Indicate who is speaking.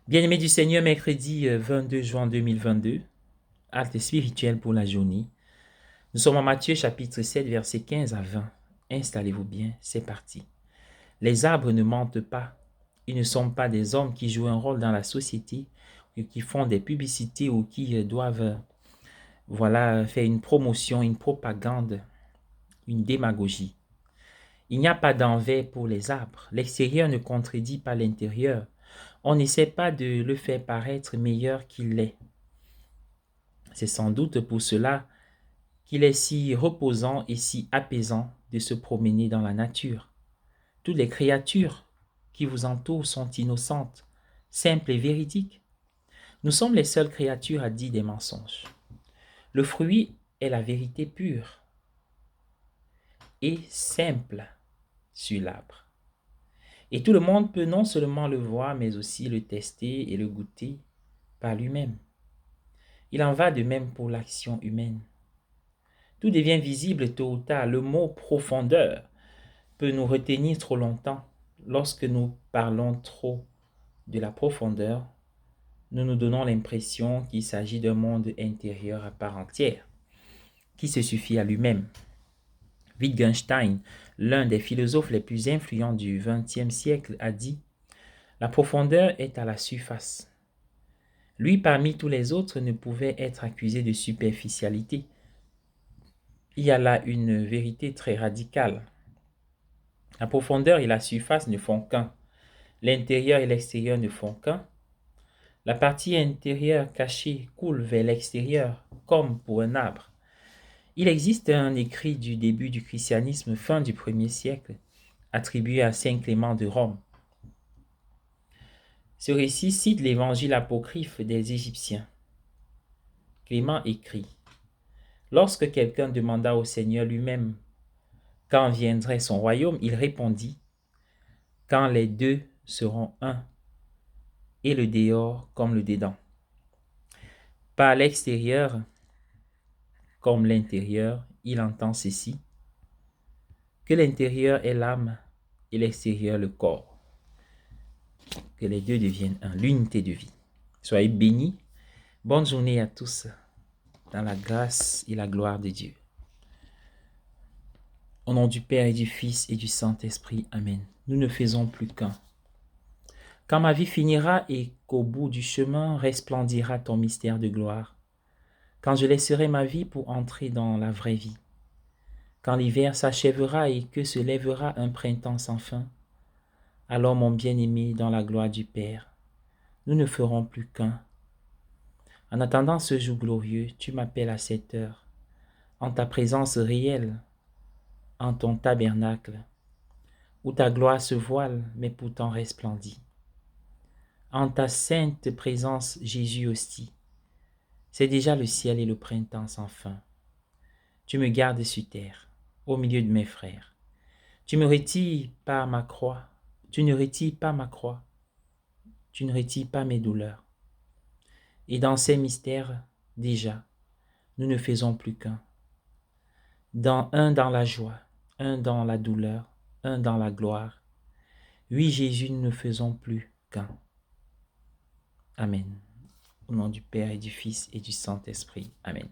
Speaker 1: Bien-aimés du Seigneur, mercredi 22 juin 2022, acte spirituel pour la journée. Nous sommes en Matthieu chapitre 7, versets 15 à 20. Installez-vous bien, c'est parti. Les arbres ne mentent pas. Ils ne sont pas des hommes qui jouent un rôle dans la société, ou qui font des publicités ou qui doivent faire une promotion, une propagande, une démagogie. Il n'y a pas d'envers pour les arbres. L'extérieur ne contredit pas l'intérieur. On n'essaie pas de le faire paraître meilleur qu'il l'est. C'est sans doute pour cela qu'il est si reposant et si apaisant de se promener dans la nature. Toutes les créatures qui vous entourent sont innocentes, simples et véridiques. Nous sommes les seules créatures à dire des mensonges. Le fruit est la vérité pure et simple sur l'arbre. Et tout le monde peut non seulement le voir, mais aussi le tester et le goûter par lui-même. Il en va de même pour l'action humaine. Tout devient visible tôt ou tard. Le mot profondeur peut nous retenir trop longtemps. Lorsque nous parlons trop de la profondeur, nous nous donnons l'impression qu'il s'agit d'un monde intérieur à part entière, qui se suffit à lui-même. Wittgenstein, l'un des philosophes les plus influents du XXe siècle, a dit « La profondeur est à la surface ». Lui, parmi tous les autres, ne pouvait être accusé de superficialité. Il y a là une vérité très radicale. La profondeur et la surface ne font qu'un. L'intérieur et l'extérieur ne font qu'un. La partie intérieure cachée coule vers l'extérieur, comme pour un arbre. Il existe un écrit du début du christianisme, fin du 1er siècle, attribué à Saint Clément de Rome. Ce récit cite l'évangile apocryphe des Égyptiens. Clément écrit « Lorsque quelqu'un demanda au Seigneur lui-même quand viendrait son royaume, il répondit « Quand les deux seront un, et le dehors comme le dedans. Par l'extérieur comme l'intérieur, il entend ceci, que l'intérieur est l'âme et l'extérieur le corps. Que les deux deviennent un, l'unité de vie. Soyez bénis. Bonne journée à tous dans la grâce et la gloire de Dieu. Au nom du Père et du Fils et du Saint-Esprit. Amen. Nous ne faisons plus qu'un. Quand ma vie finira et qu'au bout du chemin resplendira ton mystère de gloire, quand je laisserai ma vie pour entrer dans la vraie vie, quand l'hiver s'achèvera et que se lèvera un printemps sans fin, alors mon bien-aimé dans la gloire du Père, nous ne ferons plus qu'un. En attendant ce jour glorieux, tu m'appelles à cette heure, en ta présence réelle, en ton tabernacle, où ta gloire se voile mais pourtant resplendit. En ta sainte présence, Jésus hostie, c'est déjà le ciel et le printemps sans fin. Tu me gardes sur terre, au milieu de mes frères. Tu me retires par ma croix. Tu ne retires pas ma croix. Tu ne retires pas mes douleurs. Et dans ces mystères, déjà, nous ne faisons plus qu'un. Un dans la joie, un dans la douleur, un dans la gloire. Oui, Jésus, nous ne faisons plus qu'un. Amen. Au nom du Père et du Fils et du Saint-Esprit. Amen.